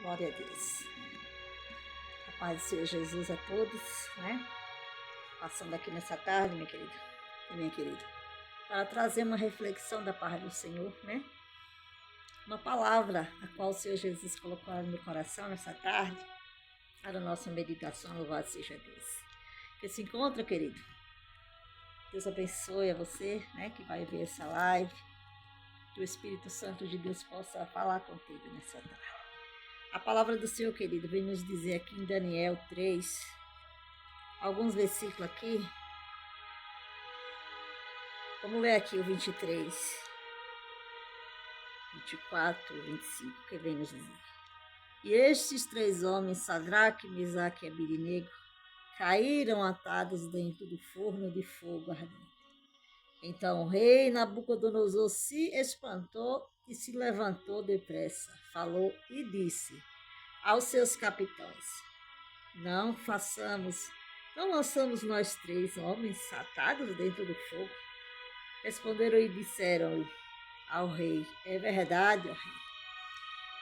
Glória a Deus. A paz do Senhor Jesus a todos, né? Passando aqui nessa tarde, minha querida e minha querida, para trazer uma reflexão da parte do Senhor, né? Uma palavra a qual o Senhor Jesus colocou no meu coração nessa tarde, para a nossa meditação, louvado seja Deus. Que se encontra, querido. Deus abençoe a você, né, que vai ver essa live. Que o Espírito Santo de Deus possa falar contigo nessa tarde. A palavra do Senhor, querido, vem nos dizer aqui em Daniel 3, alguns versículos aqui. Vamos ler aqui o 23, 24, 25, que vem nos dizer. E estes três homens, Sadraque, Mesaque e Abednego, caíram atados dentro do forno de fogo ardente. Então o rei Nabucodonosor se espantou e se levantou depressa, falou e disse aos seus capitães: Não lançamos nós três homens atados dentro do fogo? Responderam e disseram ao rei: É verdade, ó rei.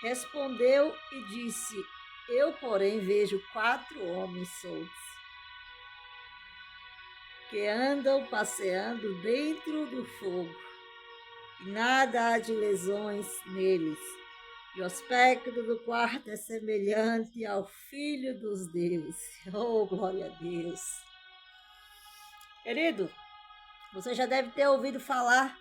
Respondeu e disse: Eu, porém, vejo 4 homens soltos, que andam passeando dentro do fogo, e nada há de lesões neles, e o aspecto do quarto é semelhante ao Filho dos deuses. Oh, glória a Deus! Querido, você já deve ter ouvido falar,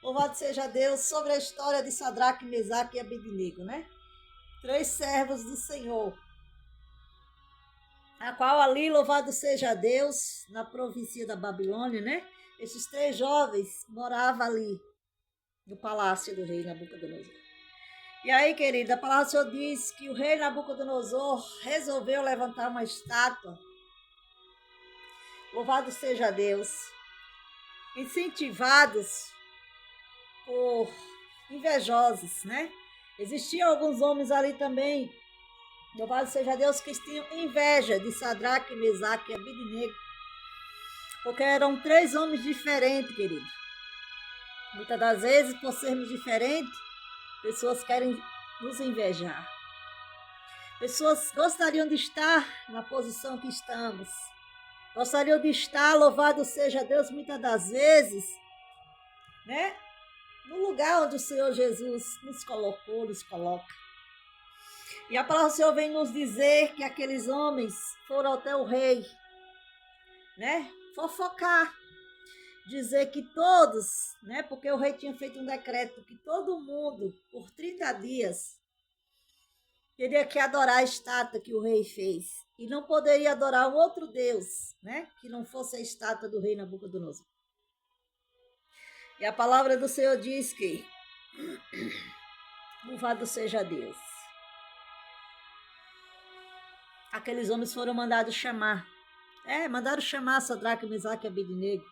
louvado seja Deus, sobre a história de Sadraque, Mesaque e Abednego, né? 3 servos do Senhor, a qual ali, louvado seja Deus, na província da Babilônia, né? Esses 3 jovens moravam ali, no palácio do rei Nabucodonosor. E aí, querida, a palavra do Senhor diz que o rei Nabucodonosor resolveu levantar uma estátua, louvado seja Deus, incentivados por invejosos, né? Existiam alguns homens ali também, louvado seja Deus, que tinham inveja de Sadraque, Mesaque e Abednego, porque eram 3 homens diferentes, querido. Muitas das vezes, por sermos diferentes, pessoas querem nos invejar. Pessoas gostariam de estar na posição que estamos. Gostariam de estar, louvado seja Deus, muitas das vezes, né? No lugar onde o Senhor Jesus nos colocou, nos coloca. E a palavra do Senhor vem nos dizer que aqueles homens foram até o rei, né? Fofocar. Dizer que todos, né? Porque o rei tinha feito um decreto que todo mundo, por 30 dias, teria que adorar a estátua que o rei fez. E não poderia adorar um outro Deus, né? Que não fosse a estátua do rei Nabucodonosor. E a palavra do Senhor diz que, louvado seja Deus, aqueles homens foram mandados chamar. Mandaram chamar Sadraque, Mesaque e Abednego.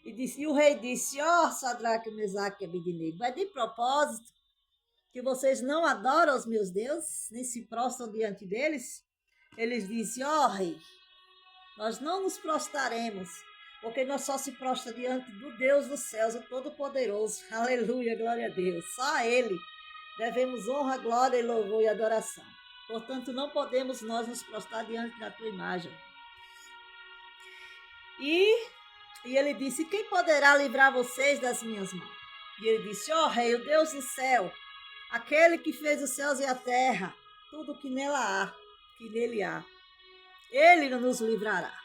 E o rei disse: Ó, Sadraque, Mesaque e Abednego, é de propósito que vocês não adoram os meus deuses, nem se prostram diante deles? Eles disseram: ó, rei, nós não nos prostraremos, porque nós só se prostra diante do Deus dos céus, o Todo-Poderoso. Aleluia, glória a Deus. Só a Ele devemos honra, glória e louvor e adoração. Portanto, não podemos nós nos prostrar diante da tua imagem. E ele disse: quem poderá livrar vocês das minhas mãos? E ele disse: ó rei, o Deus do céu, aquele que fez os céus e a terra, tudo que nele há, ele nos livrará.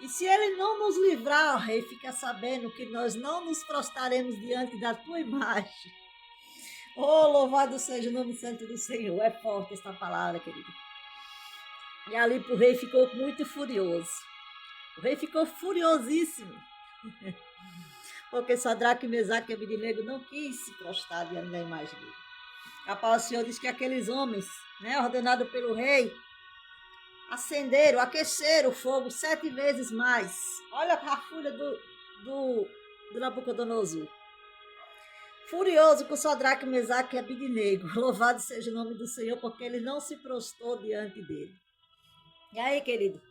E se ele não nos livrar, ó rei, fica sabendo que nós não nos prostraremos diante da tua imagem. Oh, louvado seja o nome santo do Senhor. É forte esta palavra, querido. E ali o rei ficou muito furioso. O rei ficou furiosíssimo. Porque Sadraque, Mesaque e Abednego não quis se prostrar diante da imagem dele. A palavra do Senhor diz que aqueles homens, né, ordenados pelo rei, aqueceram o fogo 7 vezes mais. Olha a fúria do Nabucodonosor. Furioso com Sadraque, Mesaque e Abednego. Louvado seja o nome do Senhor, porque ele não se prostrou diante dele. E aí, querido?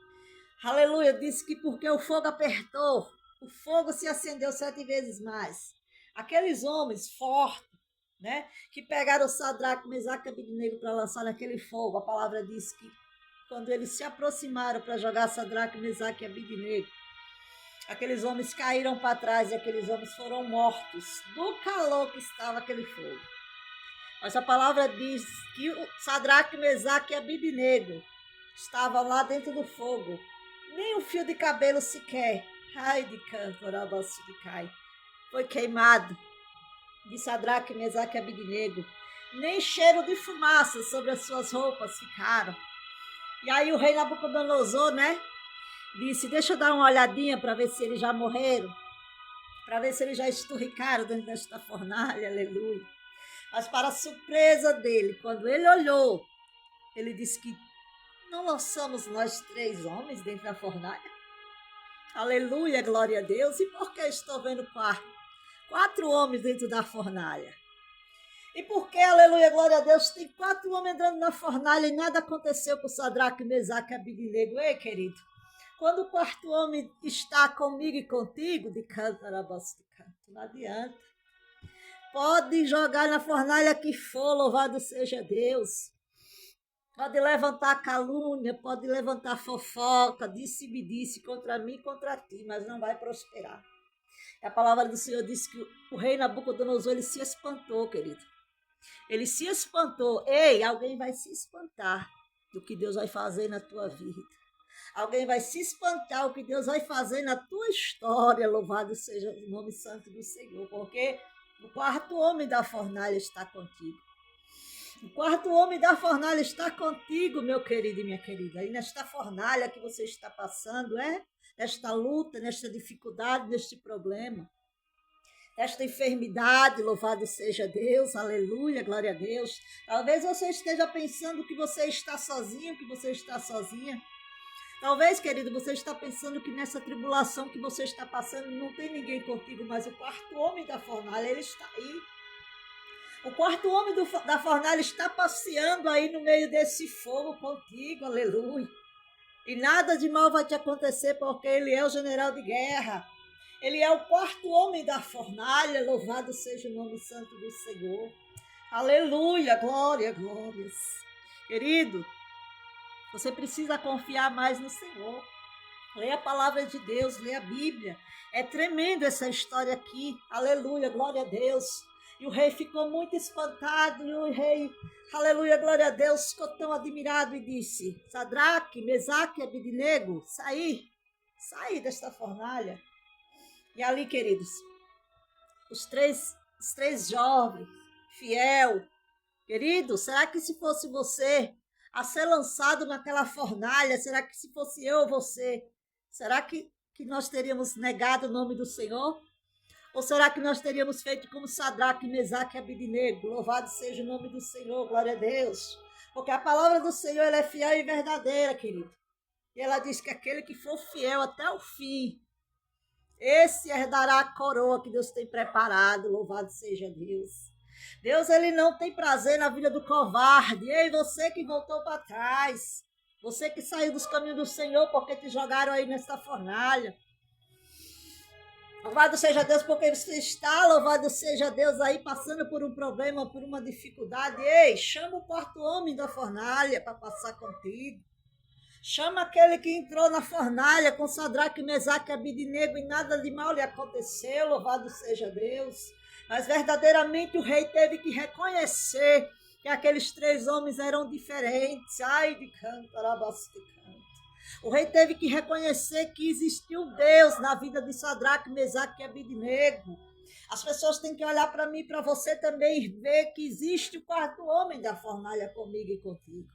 Aleluia, disse que porque o fogo apertou, o fogo se acendeu 7 vezes mais. Aqueles homens fortes, né? Que pegaram Sadraque, Mesaque e Abednego para lançar naquele fogo. A palavra diz que quando eles se aproximaram para jogar Sadraque, Mesaque e Abednego, aqueles homens caíram para trás e aqueles homens foram mortos do calor que estava aquele fogo. Mas a palavra diz que o Sadraque, Mesaque e Abednego estavam lá dentro do fogo. Nem um fio de cabelo sequer. Ai de canto, orabaço de cai. Foi queimado de Sadraque, Mesaque e Abednego. Nem cheiro de fumaça sobre as suas roupas ficaram. E aí o rei Nabucodonosor, né, disse, deixa eu dar uma olhadinha para ver se eles já morreram, para ver se eles já esturricaram dentro desta fornalha, aleluia. Mas para a surpresa dele, quando ele olhou, ele disse que não lançamos nós 3 homens dentro da fornalha? Aleluia, glória a Deus. E por que estou vendo 4 homens dentro da fornalha? E por que, aleluia, glória a Deus, tem 4 homens entrando na fornalha e nada aconteceu com Sadraque, Mesaque e Abednego? Ei, querido, quando o 4º homem está comigo e contigo, de canto, arabaço de canto, não adianta. Pode jogar na fornalha que for, louvado seja Deus. Pode levantar calúnia, pode levantar fofoca, disse-me-disse contra mim e contra ti, mas não vai prosperar. A palavra do Senhor diz que o rei Nabucodonosor, ele se espantou, querido. Ele se espantou. Ei, alguém vai se espantar do que Deus vai fazer na tua vida. Alguém vai se espantar o que Deus vai fazer na tua história. Louvado seja o nome santo do Senhor, porque o 4º homem da fornalha está contigo. O 4º homem da fornalha está contigo, meu querido e minha querida. E nesta fornalha que você está passando, nesta luta, nesta dificuldade, neste problema, nesta enfermidade, louvado seja Deus, aleluia, glória a Deus. Talvez você esteja pensando que você está sozinho, que você está sozinha. Talvez, querido, você está pensando que nessa tribulação que você está passando não tem ninguém contigo, mas o 4º homem da fornalha, ele está aí. O 4º homem da fornalha está passeando aí no meio desse fogo contigo, aleluia. E nada de mal vai te acontecer, porque ele é o general de guerra. Ele é o 4º homem da fornalha, louvado seja o nome santo do Senhor. Aleluia, glória, glórias. Querido, você precisa confiar mais no Senhor. Leia a palavra de Deus, leia a Bíblia. É tremendo essa história aqui. Aleluia, glória a Deus. E o rei ficou muito espantado, e o rei, aleluia, glória a Deus, ficou tão admirado e disse, Sadraque, Mesaque e Abednego, saí desta fornalha. E ali, queridos, os três jovens, fiel, querido, será que se fosse você a ser lançado naquela fornalha, será que se fosse eu ou você, será que nós teríamos negado o nome do Senhor? Ou será que nós teríamos feito como Sadraque, Mesaque e Abednego? Louvado seja o nome do Senhor, glória a Deus. Porque a palavra do Senhor ela é fiel e verdadeira, querido. E ela diz que aquele que for fiel até o fim, esse herdará a coroa que Deus tem preparado. Louvado seja Deus. Deus, ele não tem prazer na vida do covarde. Ei, você que voltou para trás. Você que saiu dos caminhos do Senhor porque te jogaram aí nessa fornalha. Louvado seja Deus porque você está, louvado seja Deus aí passando por um problema, por uma dificuldade. Ei, chama o 4º homem da fornalha para passar contigo. Chama aquele que entrou na fornalha com Sadraque, Mesaque e Abednego e nada de mal lhe aconteceu, louvado seja Deus. Mas verdadeiramente o rei teve que reconhecer que aqueles 3 homens eram diferentes. Ai de canto, arabaço de canto. O rei teve que reconhecer que existiu Deus na vida de Sadraque, Mesaque e Abednego. As pessoas têm que olhar para mim e para você também e ver que existe o 4º homem da fornalha comigo e contigo.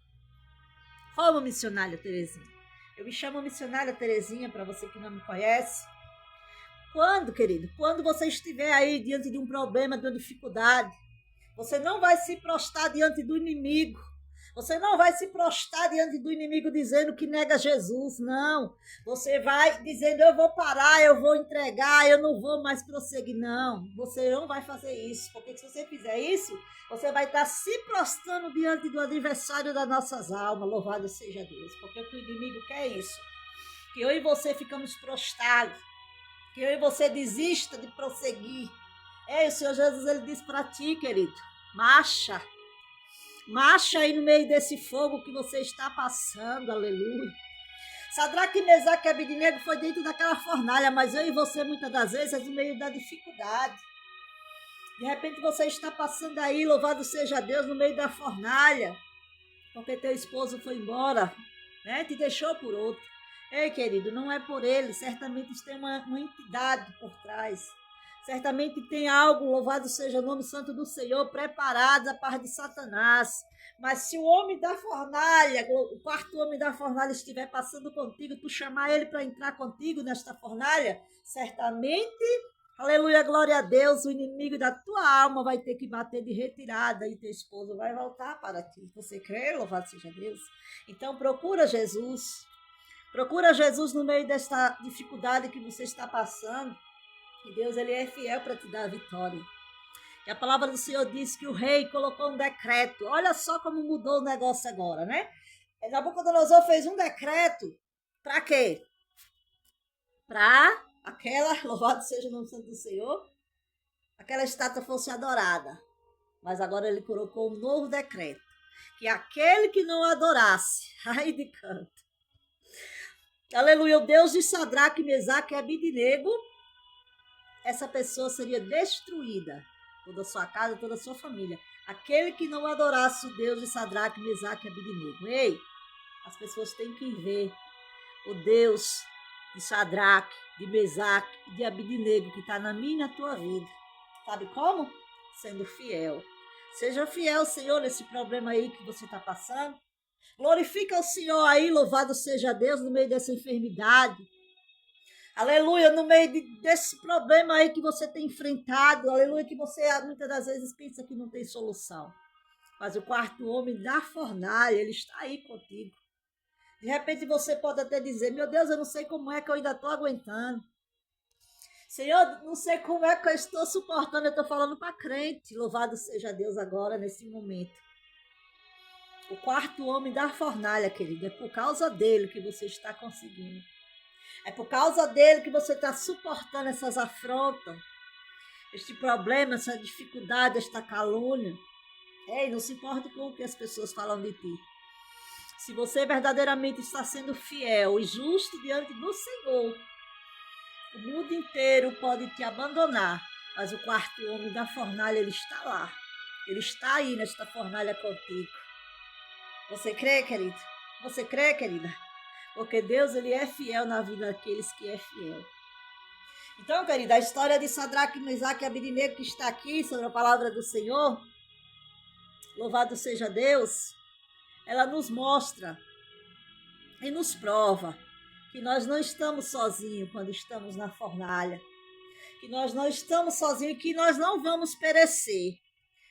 Como missionária Terezinha. Eu me chamo missionária Terezinha, para você que não me conhece. Quando, querido? Quando você estiver aí diante de um problema, de uma dificuldade, você não vai se prostrar diante do inimigo. Você não vai se prostrar diante do inimigo dizendo que nega Jesus, não. Você vai dizendo, eu vou parar, eu vou entregar, eu não vou mais prosseguir, não. Você não vai fazer isso, porque se você fizer isso, você vai estar se prostrando diante do adversário das nossas almas, louvado seja Deus. Porque o que o inimigo quer é isso, que eu e você ficamos prostrados, que eu e você desista de prosseguir. O Senhor Jesus, ele diz para ti, querido, Marcha. Marcha aí no meio desse fogo que você está passando, aleluia. Sadraque, Mesaque e Abednego foi dentro daquela fornalha, mas eu e você muitas das vezes é no meio da dificuldade. De repente você está passando aí, louvado seja Deus, no meio da fornalha, porque teu esposo foi embora, né? Te deixou por outro. Ei, querido, não é por ele, certamente tem uma entidade por trás. Certamente tem algo, louvado seja o nome santo do Senhor, preparado a parte de Satanás. Mas se o homem da fornalha, o quarto homem da fornalha estiver passando contigo, tu chamar ele para entrar contigo nesta fornalha, certamente, aleluia, glória a Deus, o inimigo da tua alma vai ter que bater de retirada e teu esposo vai voltar para ti. Você crê? Louvado seja Deus. Então procura Jesus. Procura Jesus no meio desta dificuldade que você está passando. E Deus, ele é fiel para te dar a vitória. E a palavra do Senhor diz que o rei colocou um decreto. Olha só como mudou o negócio agora, né? Nabucodonosor fez um decreto. Para quê? Para aquela, louvado seja o nome santo do Senhor, aquela estátua fosse adorada. Mas agora ele colocou um novo decreto. Que aquele que não adorasse, ai de canto. Aleluia, o Deus de Sadraque, Mesaque e Abednego, essa pessoa seria destruída, toda a sua casa, toda a sua família. Aquele que não adorasse o Deus de Sadraque, Mesaque e Abednego. Ei, as pessoas têm que ver o Deus de Sadraque, de Mesaque e de Abednego que está na minha e na tua vida. Sabe como? Sendo fiel. Seja fiel, Senhor, nesse problema aí que você está passando. Glorifica o Senhor aí, louvado seja Deus, no meio dessa enfermidade. Aleluia, no meio desse problema aí que você tem enfrentado. Aleluia, que você muitas das vezes pensa que não tem solução. Mas o quarto homem da fornalha, ele está aí contigo. De repente você pode até dizer, meu Deus, eu não sei como é que eu ainda estou aguentando. Senhor, não sei como é que eu estou suportando. Eu estou falando para crente. Louvado seja Deus agora, nesse momento. O quarto homem da fornalha, querido, é por causa dele que você está conseguindo. É por causa dele que você está suportando essas afrontas, este problema, essa dificuldade, esta calúnia. Ei, não se importe com o que as pessoas falam de ti. Se você verdadeiramente está sendo fiel e justo diante do Senhor, o mundo inteiro pode te abandonar, mas o quarto homem da fornalha, ele está lá. Ele está aí nesta fornalha contigo. Você crê, querido? Você crê, querida? Porque Deus, ele é fiel na vida daqueles que é fiel. Então, querida, a história de Sadraque, Mesaque e Abednego que está aqui sobre a palavra do Senhor, louvado seja Deus, ela nos mostra e nos prova que nós não estamos sozinhos quando estamos na fornalha, que nós não estamos sozinhos e que nós não vamos perecer,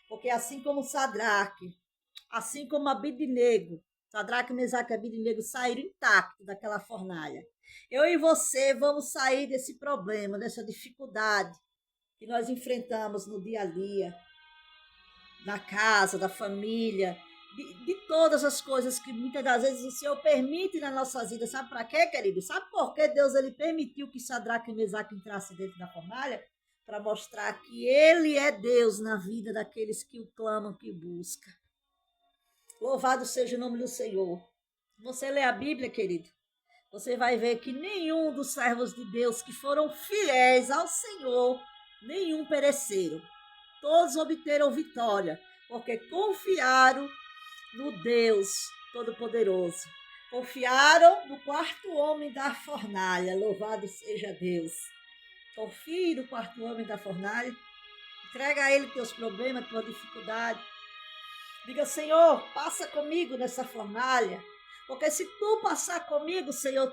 porque assim como Sadraque, assim como Abednego, Sadraque, Mesaque e Abednego saíram intactos daquela fornalha. Eu e você vamos sair desse problema, dessa dificuldade que nós enfrentamos no dia a dia, na casa, da família, de todas as coisas que muitas das vezes o Senhor permite na nossa vida. Sabe para quê, querido? Sabe por que Deus ele permitiu que Sadraque e Mesaque entrassem dentro da fornalha? Para mostrar que ele é Deus na vida daqueles que o clamam, que o buscam. Louvado seja o nome do Senhor. Você lê a Bíblia, querido, você vai ver que nenhum dos servos de Deus que foram fiéis ao Senhor, nenhum pereceram. Todos obteram vitória, porque confiaram no Deus Todo-Poderoso. Confiaram no quarto homem da fornalha. Louvado seja Deus. Confie no quarto homem da fornalha. Entrega a ele teus problemas, tua dificuldade. Diga, Senhor, passa comigo nessa fornalha. Porque se tu passar comigo, Senhor,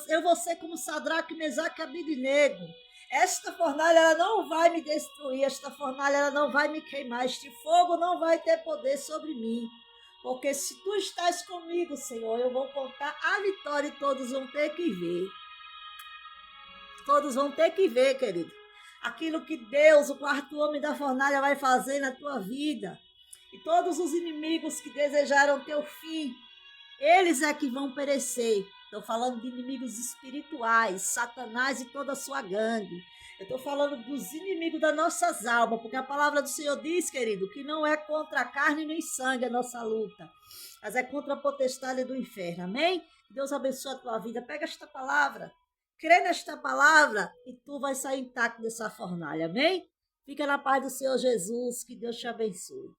eu vou ser como Sadraque, Mesaque e Abednego. Esta fornalha ela não vai me destruir, esta fornalha ela não vai me queimar, este fogo não vai ter poder sobre mim. Porque se tu estás comigo, Senhor, eu vou contar a vitória e todos vão ter que ver. Todos vão ter que ver, querido. Aquilo que Deus, o quarto homem da fornalha, vai fazer na tua vida. E todos os inimigos que desejaram teu fim, eles é que vão perecer. Estou falando de inimigos espirituais, Satanás e toda a sua gangue. Eu estou falando dos inimigos das nossas almas, porque a palavra do Senhor diz, querido, que não é contra a carne nem sangue a nossa luta, mas é contra a potestade do inferno. Amém? Deus abençoe a tua vida. Pega esta palavra, crê nesta palavra e tu vai sair intacto dessa fornalha. Amém? Fica na paz do Senhor Jesus. Que Deus te abençoe.